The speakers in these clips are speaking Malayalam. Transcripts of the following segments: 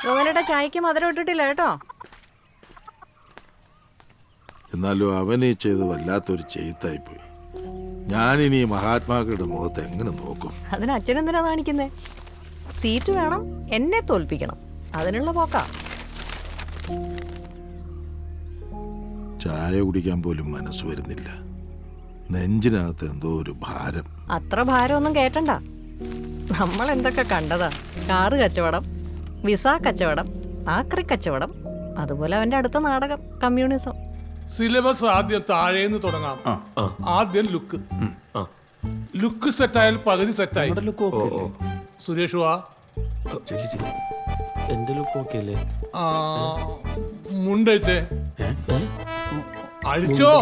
ഗോവലയുടെ ചായക്ക് മധുരം ഇട്ടിട്ടില്ല കേട്ടോ. എന്നാലും അവനീ ചെയ്ത് വല്ലാത്തൊരു ചെയ്ത്തായിപ്പോയി. ഞാനിനി മഹാത്മാക്കളുടെ മുഖത്ത് എങ്ങനെ നോക്കും? അതിന് അച്ഛനെന്തിനാ കാണിക്കുന്നേ? സീറ്റ് വേണം, എന്നെ തോൽപ്പിക്കണം, അതിനുള്ള പോക്കാ. ചായ കുടിക്കാൻ പോലും മനസ്സ് വരുന്നില്ല. നെഞ്ചിനകത്ത് എന്തോ ഒരു ഭാരം. അത്ര ഭാരമൊന്നും കേട്ടണ്ട. നമ്മൾ എന്തൊക്കെ കണ്ടതാ. കാറ് കച്ചവടം, വിസ കച്ചവടം, ആക്രി കച്ചവടം, അതുപോലെ അവന്റെ അടുത്ത നാടകം കമ്മ്യൂണിസം. സിലബസ് ആദ്യം താഴേന്ന് തുടങ്ങാം. ആദ്യം ലുക്ക് സെറ്റായാൽ പകുതി സെറ്റായി. സുരേഷ് വാ. എന്റെ ലുക്ക് ഓക്കെ അല്ലേ? മുണ്ടഴിച്ചേ, അഴിച്ചോ.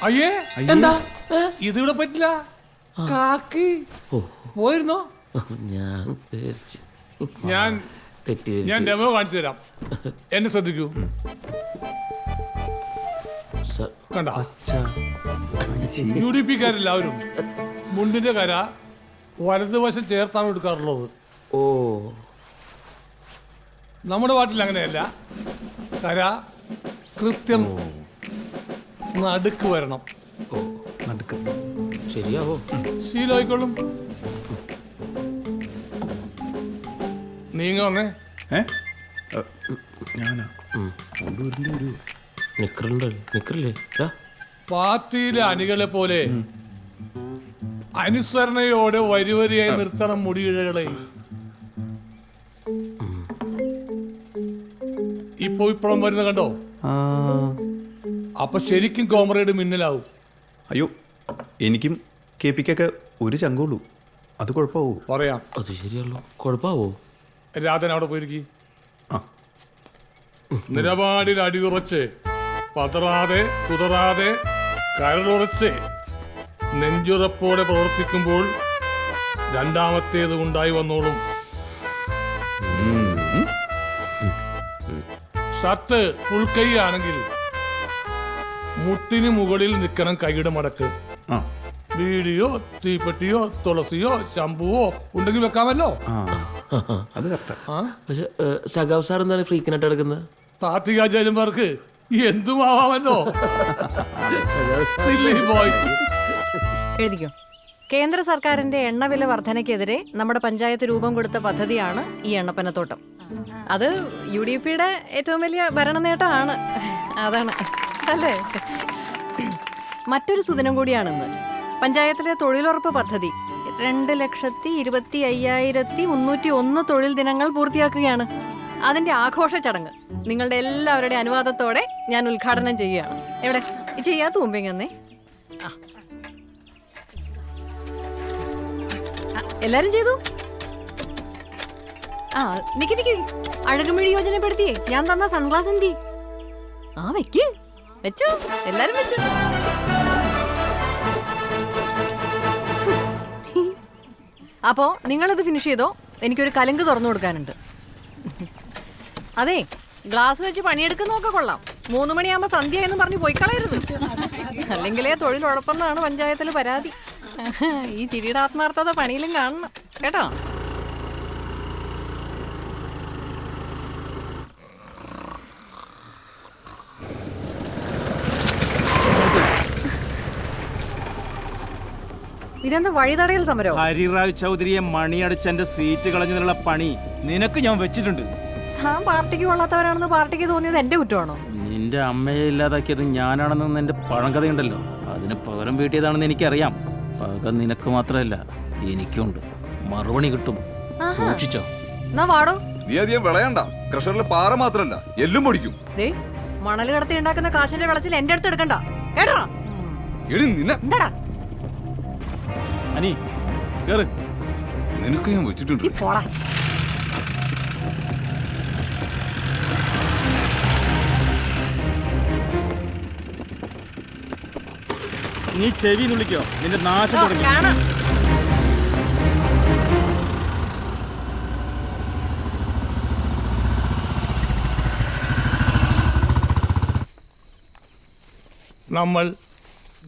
അയ്യേ, എന്താ ഇതിവിടെ പറ്റില്ല. കാക്കി പോയിരുന്നോ? ഞാൻ ഞാൻ ഡെമോ കാണിച്ചു തരാം. എന്നെ ശ്രദ്ധിക്കൂ. കണ്ട UDP കാരെല്ലാവരും മുണ്ടിന്റെ കര വലതുവശം ചേർത്താണ് എടുക്കാറുള്ളത്. ഓ, നമ്മുടെ പാട്ടിൽ അങ്ങനെയല്ല. കര കൃത്യം നടുക്ക് വരണം. ശരിയാവോ? ശീലമായിക്കോളും. നീങ്ങ വന്നേ. നിക്കറില്ലേ? പാർട്ടിയിലെ അണികളെ പോലെ അനുസരണയോടെ വരിവരിയായി നിർത്തണം മുടിയിഴകളെ. ഇപ്പോഴും വരുന്ന കണ്ടോ? അപ്പൊ ശരിക്കും കോമറേഡ് മിന്നലാവും. അയ്യോ, എനിക്കും KPക്കൊക്കെ ഒരു ചങ്കുള്ളൂ. അത് കുഴപ്പമാവോ? പറയാം. അത് ശരിയല്ലോ. കുഴപ്പമാവോ? രാധൻ അവിടെ പോയിരിക്കും. നിലപാടിൽ അടിയുറച്ച്, പതറാതെ കുതറാതെ കരളുറച്ച് നെഞ്ചുറപ്പോടെ പ്രവർത്തിക്കുമ്പോൾ രണ്ടാമത്തേത് ഉണ്ടായി വന്നോളും. ഷർട്ട് ഫുൾ കൈ ആണെങ്കിൽ മുട്ടിന് മുകളിൽ നിൽക്കണം കൈയുടെ മടക്ക്. ബീഡിയോ തീപ്പെട്ടിയോ തുളസിയോ ശംഭുവോ ഉണ്ടെങ്കിൽ വെക്കാമല്ലോ. പക്ഷെ സഖാവ് സാർ എന്താണ് ഫ്രീക്കനായിട്ട് എടുക്കുന്നത്? താത്വികാചാര്യന്മാർക്ക് എന്തുമാവാമല്ലോ. എഴുതിക്കോ. കേന്ദ്ര സർക്കാരിന്റെ എണ്ണവില വർധനയ്ക്കെതിരെ നമ്മുടെ പഞ്ചായത്ത് രൂപം കൊടുത്ത പദ്ധതിയാണ് ഈ എണ്ണപ്പനത്തോട്ടം. അത് UDPയുടെ ഏറ്റവും വലിയ ഭരണ നേട്ടമാണ്. അതാണ് അല്ലേ? മറ്റൊരു സുദിനം കൂടിയാണെന്ന്. പഞ്ചായത്തിലെ തൊഴിലുറപ്പ് പദ്ധതി 2,25,301 തൊഴിൽ ദിനങ്ങൾ പൂർത്തിയാക്കുകയാണ്. അതിന്റെ ആഘോഷ ചടങ്ങ് നിങ്ങളുടെ എല്ലാവരുടെ അനുവാദത്തോടെ ഞാൻ ഉദ്ഘാടനം ചെയ്യുകയാണ്. എവിടെ ചെയ്യാത്ത മുമ്പെങ്ങന്നേ എല്ലാരും ചെയ്തു. നിക്ക് അഴകുമിഴി യോജനപ്പെടുത്തിയേ ഞാൻ തന്ന സൺഗ്ലാസ് എന്തി? വെച്ചോ, എല്ലാരും വെച്ചോ. അപ്പോ നിങ്ങളിത് ഫിനിഷ് ചെയ്തോ. എനിക്കൊരു കലങ്ക് തുറന്നു കൊടുക്കാനുണ്ട്. അതെ, ഗ്ലാസ് വെച്ച് പണിയെടുക്കുന്നൊക്കെ കൊള്ളാം. 3 മണിയാകുമ്പോ സന്ധ്യ എന്ന് പറഞ്ഞ് പോയി കളയരുത്. അല്ലെങ്കിലേ തൊഴിലുറപ്പെന്നാണ് പഞ്ചായത്തിൽ പരാതി. ഈ ചിരിയുടെ ആത്മാർത്ഥത പണിയിലും കാണണം കേട്ടോ. ഇതെന്താ വഴിതടയൽ സമരോ? ഹരിറാവ് ചൗധരിയെ മണിയടിച്ചെന്റെ സീറ്റ് കളഞ്ഞതിനുള്ള പണി നിനക്ക് ഞാൻ വെച്ചിട്ടുണ്ട്. താൻ പാർട്ടിക്ക് കൊള്ളാത്തവരാണെന്ന് പാർട്ടിക്ക് തോന്നിയത് എന്റെ കുറ്റമാണോ? നിന്റെ അമ്മയെ ഇല്ലാതാക്കിയത് ഞാനാണെന്ന് എന്റെ പഴങ്കഥയുണ്ടല്ലോ, അതിന് പകരം വീട്ടിയതാണെന്ന് എനിക്കറിയാം. പക നിനക്ക് മാത്രമല്ല എനിക്കുണ്ട്. മറുപടി കിട്ടും, സൂക്ഷിച്ചോ. എന്നാ വാടോ. നീ അധികം വിളയണ്ട. ക്രഷറിൽ പാറ മാത്രല്ല എല്ലും പൊടിക്കും. മണൽ കടത്തി ഉണ്ടാക്കുന്ന കാശിന്റെ വെളച്ചിൽ എന്റെ അടുത്ത് എടുക്കണ്ട കേട്ടോ. എന്താടാ അനി കേറ്. നിനക്ക് ഞാൻ വെച്ചിട്ടുണ്ട്. നീ ചെവി നുള്ളിക്കോ, നിന്റെ നാശം തുടങ്ങി. നമ്മൾ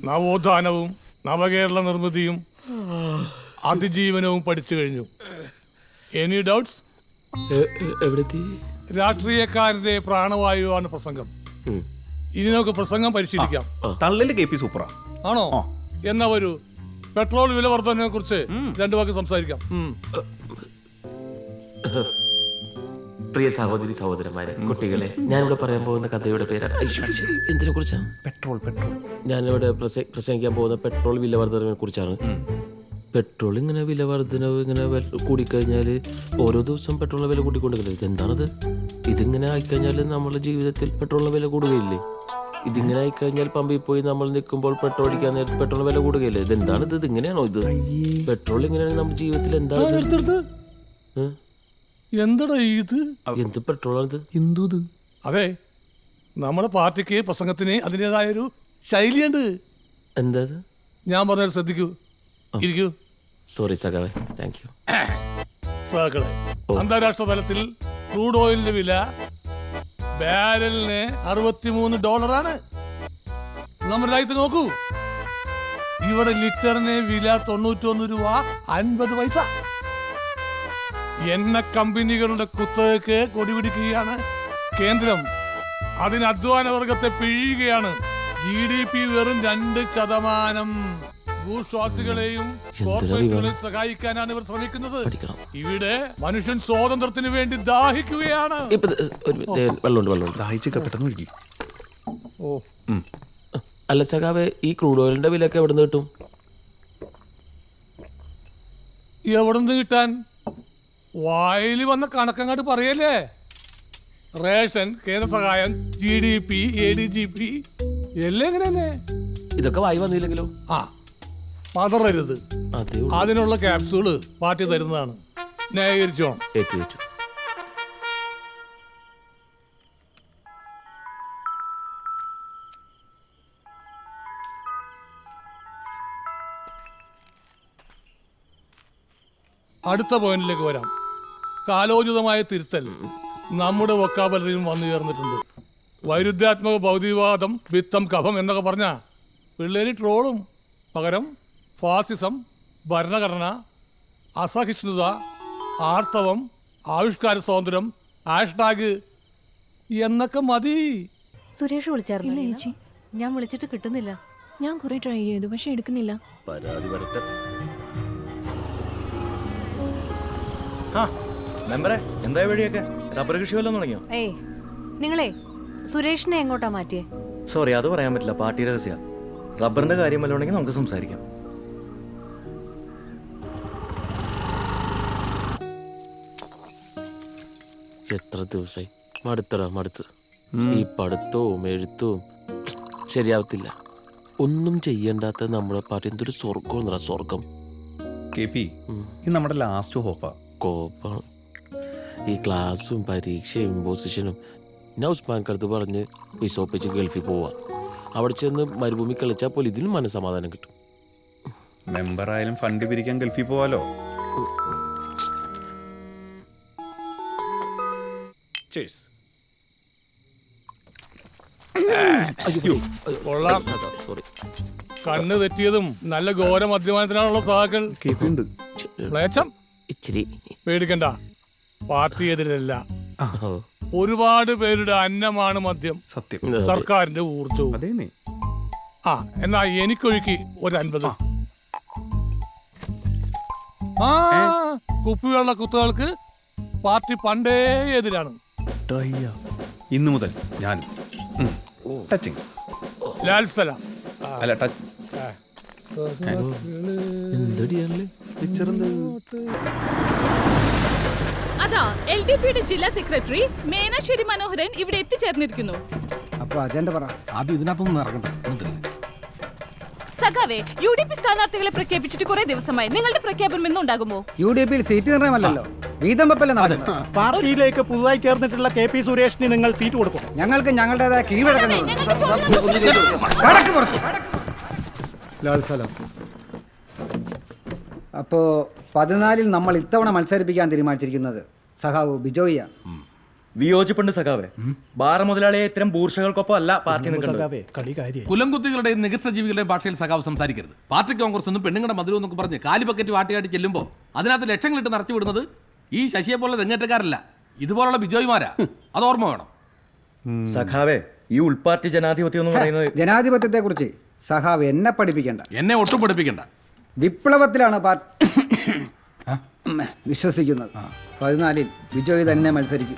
നവോത്ഥാനവും നവകേരള നിർമ്മിതിയും അതിജീവനവും പഠിച്ചു കഴിഞ്ഞു. Any doubts? എവിടെത്തി? രാഷ്ട്രീയക്കാരന്റെ പ്രാണവായുവാണ് പ്രസംഗം. ഇനി നമുക്ക് പ്രസംഗം പരിശീലിക്കാം. തള്ളില് KP സൂപ്പറാ. ആണോ? എന്നാ ഒരു പെട്രോൾ വില വർധനയെ കുറിച്ച് രണ്ടു വാക്ക് സംസാരിക്കാം. പ്രിയ സഹോദരി സഹോദരന്മാരെ, കുട്ടികളെ, ഞാനിവിടെ പറയാൻ പോകുന്ന കഥയുടെ പേരാണ് എന്തിനെ കുറിച്ചാണ്? പെട്രോൾ. ഞാനിവിടെ പ്രസംഗിക്കാൻ പോകുന്ന പെട്രോൾ വില വർധനയെ കുറിച്ചാണ്. പെട്രോൾ ഇങ്ങനെ വില വർധനവ് ഇങ്ങനെ കൂടിക്കഴിഞ്ഞാൽ ഓരോ ദിവസം പെട്രോളിന് വില കൂട്ടിക്കൊണ്ടിരിക്കുന്നത്. ഇതെന്താണത്? ഇതിങ്ങനെ ആയിക്കഴിഞ്ഞാൽ നമ്മുടെ ജീവിതത്തിൽ പെട്രോളിന് വില കൂടുകയില്ലേ? ഇതിങ്ങനെ ആയിക്കഴിഞ്ഞാൽ പമ്പിൽ പോയി നമ്മൾ നിൽക്കുമ്പോൾ പെട്രോൾ അടിക്കാൻ നേരത്ത് പെട്രോളിന് വില കൂടുകയില്ലേ? ഇതെന്താണിത്? ഇങ്ങനെയാണോ ഇത്? പെട്രോൾ ഇങ്ങനെയാണെങ്കിൽ നമ്മുടെ ജീവിതത്തിൽ എന്താണ്? എന്താടാ ഇത്? എന്ത് പെട്രോളാണിത്? എന്തത്? അതെ, നമ്മുടെ പാർട്ടിക്ക് പ്രസംഗത്തിന് അതിൻ്റെതായൊരു ശൈലിയുണ്ട്. എന്താ? ഞാൻ പറഞ്ഞാൽ ശ്രദ്ധിക്കൂ, ഇരിക്കൂ. സോറി സഖാവേ, താങ്ക് യു. സഹകളെ, അന്താരാഷ്ട്ര തലത്തിൽ ക്രൂഡ് ഓയിലിന്റെ വില ബാരലിന് $63. നമ്മുടെ രാജ്യത്ത് നോക്കൂ, ഇവിടെ ലിറ്ററിന് വില 91 രൂപ 50 പൈസ. എണ്ണ കമ്പനികളുടെ കുത്തകക്ക് കൊടിപിടിക്കുകയാണ് കേന്ദ്രം. അതിന് അധ്വാന വർഗത്തെ പിഴിയുകയാണ്. GDP വെറും 2%. ഭൂശ്വാസികളെയും കോർപ്പറേറ്റുകളെയും സഹായിക്കാനാണ് ഇവർ ശ്രമിക്കുന്നത്. ഇവിടെ മനുഷ്യൻ സ്വാതന്ത്ര്യത്തിന് വേണ്ടി ദാഹിക്കുകയാണ്. ദാഹിച്ചൊക്കെ പെട്ടെന്ന് ഒഴുകി. ഓ, അല്ല സഖാവേ, ഈ ക്രൂഡ് ഓയിലിന്റെ വിലയൊക്കെ എവിടെ നിന്ന് കിട്ടും? എവിടുന്ന് കിട്ടാൻ? വായിൽ വന്ന കണക്കങ്ങാട്ട് പറയല്ലേ. റേഷൻ, കേന്ദ്ര സഹായം, GDP, ADGP എല്ലാം എങ്ങനെ തന്നെ. ഇതൊക്കെ വായി വന്നില്ലെങ്കിലോ? ആ, പതറരുത്. അതിനുള്ള ക്യാപ്സൂള് പാർട്ടി തരുന്നതാണ്. ന്യായീകരിച്ചോ? ഏറ്റു. അടുത്ത പോയിന്റിലേക്ക് വരാം. കാലോചിതമായ തിരുത്തൽ നമ്മുടെ വൊക്കാബുലറിയും വന്നു ചേർന്നിട്ടുണ്ട്. വൈരുദ്ധ്യാത്മക ഭൗതികവാദം, വിത്തം, കഫം എന്നൊക്കെ പറഞ്ഞ പിള്ളേര് ട്രോളും. പകരം ഫാസിസം, ഭരണഘടന, അസഹിഷ്ണുത, ആർത്തവം, ആവിഷ്കാര സ്വാതന്ത്ര്യം, ഹാഷ്ടാഗ് എന്നൊക്കെ മതി. സുരേഷ് വിളിച്ചായിരുന്നു ചേച്ചി? ഞാൻ വിളിച്ചിട്ട് കിട്ടുന്നില്ല. ഞാൻ കുറെ ട്രൈ ചെയ്തു, പക്ഷെ എടുക്കുന്നില്ല. പരാതി വരട്ടെ. മെമ്പറെ, എന്താ വഴിയൊക്കെ? റബ്ബർ കൃഷി വല്ലതും തുടങ്ങിയോ? ഏയ്, നിങ്ങളെ സുരേഷിനെ എങ്ങോട്ടാ മാറ്റിയേ? സോറി, അത് പറയാൻ പറ്റില്ല, പാർട്ടി രഹസ്യ. റബ്ബറിന്റെ കാര്യം വല്ലതും ഉണ്ടെങ്കിൽ നമുക്ക് സംസാരിക്കാം. എത്ര ദിവസമായി മടുത്ത്. ഈ പഠിത്തവും എഴുത്തവും ശരിയാവത്തില്ല. ഒന്നും ചെയ്യണ്ടാത്ത നമ്മുടെ പാർട്ടി എന്തൊരു സ്വർഗം. സ്വർഗം. KP, ഇത് നമ്മുടെ ലാസ്റ്റ് ഹോപ്പാ. കോപ്പാണ് ഈ ക്ലാസ്സും പരീക്ഷയും ഇമ്പോസിഷനും. ഞാൻ ഉസ്മാൻക്ക് അടുത്ത് പറഞ്ഞ് വിസോപ്പിച്ച് ഗൾഫിൽ പോവാ. അവിടെ ചെന്ന് മരുഭൂമി കളിച്ചാൽ പോലും ഇതിലും മനസ്സമാധാനം കിട്ടും. മെമ്പറായാലും ഫണ്ട് പിരിക്കാൻ ഗൾഫിൽ പോവാലോ. കൊള്ളാം. സോറി. കണ്ണ് തെറ്റിയതും നല്ല ഘോര മദ്യപാനത്തിനാണല്ലോ സഹാക്കൾ. KP ഉണ്ട്. മ്ലേച്ഛം. ഇച്ചിരി പേടിക്കണ്ട, പാർട്ടി എതിരല്ല. ഒരുപാട് പേരുടെ അന്നമാണ് മദ്യം. സത്യം. സർക്കാരിന്റെ ഊർജവും. അതേന്നേ. ആ, എന്നാ എനിക്കൊഴുക്കി ഒരു 50. ആ, കുപ്പിവെള്ള കുത്തുകൾക്ക് പാർട്ടി പണ്ടേ എതിരാണ്. ഇന്നു മുതൽ ഞാനും ടച്ചിങ്സ്. ലാൽ സലാം. അല്ല, ടച്ച്. എന്തടിയാണല്ലേ? അതാ LDPയുടെ ജില്ലാ സെക്രട്ടറി മേനാശ്ശേരി മനോഹരൻ ഇവിടെ എത്തിച്ചേർന്നിരിക്കുന്നു. അപ്പൊ അജണ്ട പറ. ആദ്യം ഇതിനകത്തൊന്നും ഇറങ്ങണ്ട. സഖാവേ, UDP സ്ഥാനാർത്ഥികളെ പ്രഖ്യാപിച്ചിട്ട് കുറെ ദിവസമായി. നിങ്ങളുടെ പ്രഖ്യാപനം എന്നുണ്ടാകുമോ? UDPയിൽ സീറ്റ് നിർണയമല്ലല്ലോ, വീതം വെപ്പല്ലേ നടക്കുന്നത്. പാർട്ടിയിലേക്ക് പുതുതായി ചേർന്നിട്ടുള്ള KP സുരേഷിന് നിങ്ങൾ സീറ്റ് കൊടുക്കും. ഞങ്ങൾക്ക് ഞങ്ങളുടേതായ കീഴ്വഴക്കങ്ങൾ. ലാൽ സലാം. അപ്പോ 14 നമ്മൾ ഇത്തവണ മത്സരിപ്പിക്കാൻ തീരുമാനിച്ചിരിക്കുന്നത് സഖാവ് ബിജോയിയാണ്. വിയോജിപ്പുണ്ട് സഖാവേ. ബാർ മുതലാളിയെ ഇത്തരം ബൂർഷകൾക്കൊപ്പം അല്ല പാർട്ടി നിൽക്കുന്നത്. കളി കാര്യം കുലംകുത്തികളുടെയും നികഷ്ടജീവികളുടെയും ഭാഷയിൽ സഖാവ് സംസാരിക്കരുത്. പാർട്ടി കോൺഗ്രസ് ഒന്നും പെണ്ണുങ്ങളുടെ മധുരം എന്നൊക്കെ പറഞ്ഞ് കാലി ബക്കറ്റ് വാട്ടിയാട്ടി ചെല്ലുമ്പോൾ അതിനകത്ത് ലക്ഷങ്ങളിട്ട് നിറച്ചു വിടുന്നത് ഈ ശശിയെ പോലെ തെങ്ങേറ്റക്കാരല്ല, ഇതുപോലുള്ള ബിജോയ്മാരാ. അത് ഓർമ്മ വേണം. സഖാവേ, ഈ ഉൾപാർട്ടി ജനാധിപത്യം എന്ന് പറയുന്നത് ജനാധിപത്യത്തെ കുറിച്ച് സഹാവ് എന്നെ പഠിപ്പിക്കണ്ട. എന്നെ ഒട്ടും പഠിപ്പിക്കണ്ട. വിപ്ലവത്തിലാണ് വിശ്വസിക്കുന്നത്. 14-ൽ വിജയ് തന്നെ മത്സരിക്കും.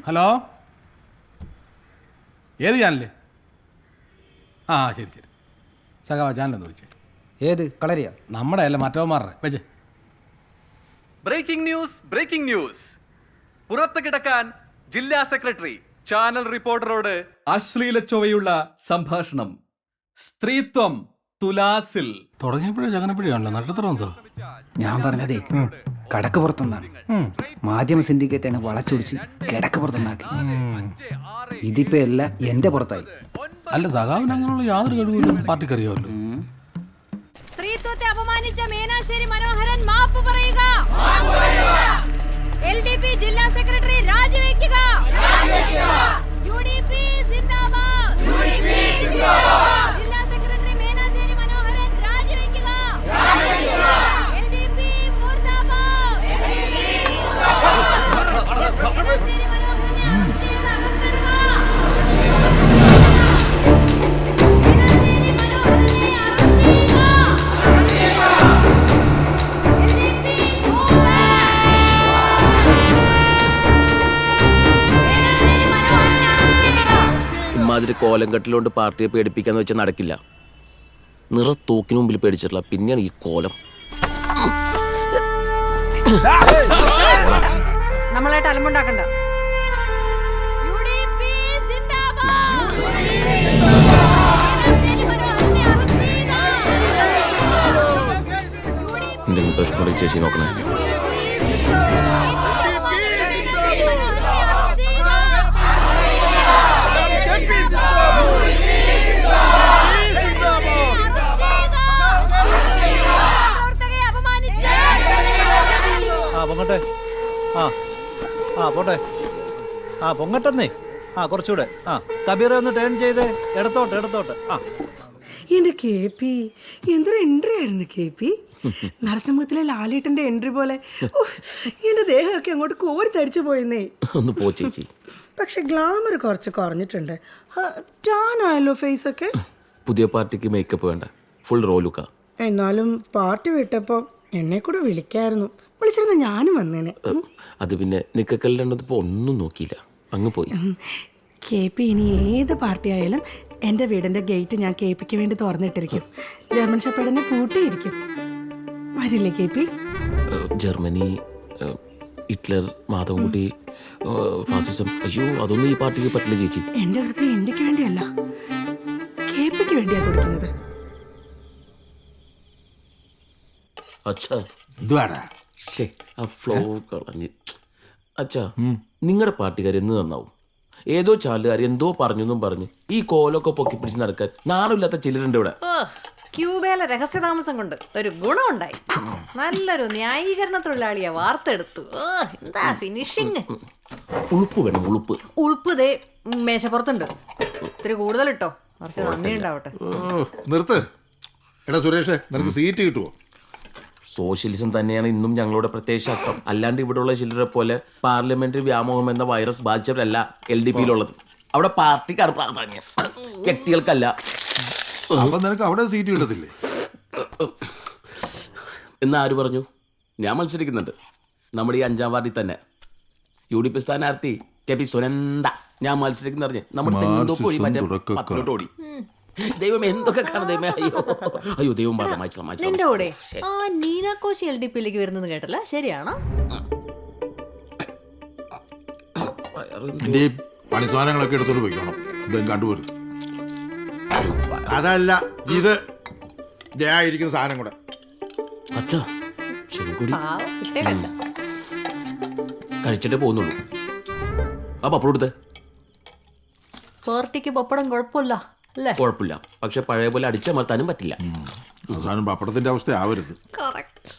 ഹലോ, ഏത് ചാനല്? ആ ശരി ശരി, സഖാവ ചാനലെന്ന് വിളിച്ചേ. ഏത് കളരിയാ? നമ്മുടെ അല്ല, മറ്റവന്മാരുടെ വെച്ചേ. Breaking news. പുറത്ത് കിടക്കാൻ ജില്ലാ സെക്രട്ടറി ചാനൽ റിപ്പോർട്ടറോട് അശ്ലീല ചൊവ്വയുള്ള സംഭാഷണം. സ്ത്രീത്വം തുലാസിൽ. തുടങ്ങിയപ്പോഴേ ചങ്ങനപ്പുഴയാണല്ലോ, നക്ഷത്രം എന്തോ. ഞാൻ പറഞ്ഞതേ കടക്ക് പുറത്തുനിന്നാണ്. മാധ്യമ സിൻഡിക്കേറ്റ് എന്നെ വളച്ചൊടിച്ച് കിടക്ക് പുറത്തുനിന്നാക്കി. ഇതിപ്പോ എല്ലാം എന്റെ പുറത്തായി. അല്ല, സഖാവിന് അങ്ങനെയുള്ള യാതൊരു കഴിവില്ല, പാർട്ടിക്ക് അറിയാമല്ലോ. സ്ത്രീത്വത്തെ അപമാനിച്ച മീനാശ്ശേരി മനോഹരൻ മാപ്പ് പറയുക. LDP ജില്ലാ സെക്രട്ടറി രാജിവെക്കുക. UDP സിന്ദാബാദ്. ജില്ലാ സെക്രട്ടറി മീനാശ്ശേരി മനോഹരൻ രാജിവെക്കുക. LDP മുർദാബാദ്. മീനാശ്ശേരി മനോഹരനെ അറസ്റ്റ് ചെയ്ത് അകത്തിടുക. മീനാശ്ശേരി മനോഹരനെ അറസ്റ്റ് ചെയ്യുക. ഇമാതിരി കോലം കെട്ടിലുകൊണ്ട് പാർട്ടിയെ പേടിപ്പിക്കാന്ന് വെച്ചാൽ നടക്കില്ല. തൂക്കിന് മുമ്പിൽ പേടിച്ചിട്ടില്ല, പിന്നെയാണ് ഈ കോലം. നമ്മളായിട്ട് അലമ്പുണ്ടാക്കണ്ട. എന്തെങ്കിലും പ്രശ്നം ചേച്ചി നോക്കണേ. പൊങ്ങട്ടെ. പോട്ടെ. പൊങ്ങട്ടെന്നേ. കുറച്ചുകൂടെ. കബീറെ ഒന്ന് ടേൺ ചെയ്തേ. ഇടത്തോട്ട്. എന്റെ KP എന്തൊരു എൻട്രി ആയിരുന്നു KP. നരസിംഹത്തിലെ ലാലേട്ടന്റെ എൻട്രി പോലെ എന്റെ ദേഹമൊക്കെ അങ്ങോട്ട് കോരി തരിച്ചു പോയെന്നേ. ഒന്ന് പോ ചേച്ചി. പക്ഷെ ഗ്ലാമർ കുറച്ച് കുറഞ്ഞിട്ടുണ്ട്. ടാൻ ആയല്ലോ ഫേസ് ഒക്കെ. പുതിയ പാർട്ടിക്ക് മേക്കപ്പ് വേണ്ട, ഫുൾ റോലുക്ക. എന്നാലും പാർട്ടി വിട്ടപ്പോ എന്നെ കൂടെ വിളിക്കായിരുന്നു. വിളിച്ചിരുന്ന ഞാനും വന്നേനെ. അത് പിന്നെ നിക്കക്കല്ലിപ്പോ ഒന്നും നോക്കിയില്ല, അങ്ങ് പോയി. KP ഇനി ഏത് പാർട്ടി ആയാലും എൻ്റെ വീടിൻ്റെ ഗേറ്റ് ഞാൻ KPക്ക് വേണ്ടി തുറന്നിട്ടിരിക്കും. ജർമ്മൻ ഷെപ്പേർഡിനെ പൂട്ടിയിരിക്കും. വരില്ലേ KP? ജർമ്മനി, ഹിറ്റ്ലർ, മാധവൻകുട്ടി, ഫാസിസം, അയ്യോ അതൊന്നും ഈ പാർട്ടിക്ക് പറ്റില്ല ചേച്ചി. എൻ്റെ ഹൃദയം എനിക്ക് വേണ്ടിയല്ല, KPക്ക് വേണ്ടിയാ തുടിക്കുന്നത്. അച്ഛാ ആ ഫ്ലോ കളഞ്ഞ്. അച്ഛാ, നിങ്ങളുടെ പാർട്ടിക്കാർ എന്ന് നന്നാവും. ഏതോ ചാലുകാർ എന്തോ പറഞ്ഞെന്നും പറഞ്ഞ് ഈ കോലൊക്കെ പൊക്കി പിടിച്ച് നടക്കാൻ നാണമില്ലാത്ത ചിലരുണ്ട് ഇവിടെ. ക്യൂബയിലെ രഹസ്യതാമസം കൊണ്ട് ഒരു ഗുണമുണ്ടായി. നല്ലൊരു ന്യായീകരണ തൊഴിലാളിയെ വാർത്തെടുത്തു. എന്താ ഫിനിഷിങ്. ഉളുപ്പ് വേണം, ഉളുപ്പ്. ഉളുപ്പ് ദേ മേശപ്പുറത്തുണ്ട്. ഇത്തിരി കൂടുതൽ ഇട്ടോ, കുറച്ച് നന്ദി ഉണ്ടാവട്ടെ. നിർത്ത്. എടാ സുരേഷ്, നിനക്ക് സീറ്റ് കിട്ടുമോ? സോഷ്യലിസം തന്നെയാണ് ഇന്നും ഞങ്ങളുടെ പ്രത്യയശാസ്ത്രം. അല്ലാണ്ട് ഇവിടെയുള്ള ചിലരെ പോലെ പാർലമെന്ററി വ്യാമോഹം എന്ന വൈറസ് ബാധിച്ചവരല്ല LDPയിലുള്ളത്. അവിടെ പാർട്ടിക്കാണ് പ്രാധാന്യം, വ്യക്തികൾക്കല്ല. നിനക്ക് അവിടെ സീറ്റ് കിട്ടത്തില്ലേ എന്ന് ആര് പറഞ്ഞു? ഞാൻ മത്സരിക്കുന്നുണ്ട് നമ്മുടെ ഈ 5-ാം വാർഡിൽ തന്നെ. UDP സ്ഥാനാർത്ഥി KP സുനന്ദ. ഞാൻ മത്സരിക്കുന്ന പറഞ്ഞ് നമ്മുടെ ഓടി. ദൈവം എന്തൊക്കെ കാണും ദൈവമേ. അയ്യോ ദൈവം നിന്റെ കൂടെ ആ നീനാക്കോശി LDPയിലേക്ക് വരുന്നത് കേട്ടല്ല, ശരിയാണോ? പണി സാധനങ്ങളൊക്കെ എടുത്തോണ്ട് പോയിക്കണം. ഇതും കണ്ടുപോരും. അതല്ല, ഇത് ജയായിരിക്കുന്ന സാധനം കൂടെ. അച്ഛാ ചെങ്കുടി കഴിച്ചിട്ടേ പോകുന്നുള്ളൂ. ആ പപ്പടം എടുത്തേ. പാർട്ടിക്ക് പപ്പടം കുഴപ്പമില്ല അല്ലേ? കുഴപ്പമില്ല, പക്ഷെ പഴയ പോലെ അടിച്ചമർത്താനും പറ്റില്ല. അവസാനം പപ്പടത്തിന്റെ അവസ്ഥ ആവരുത്. കറക്റ്റ്.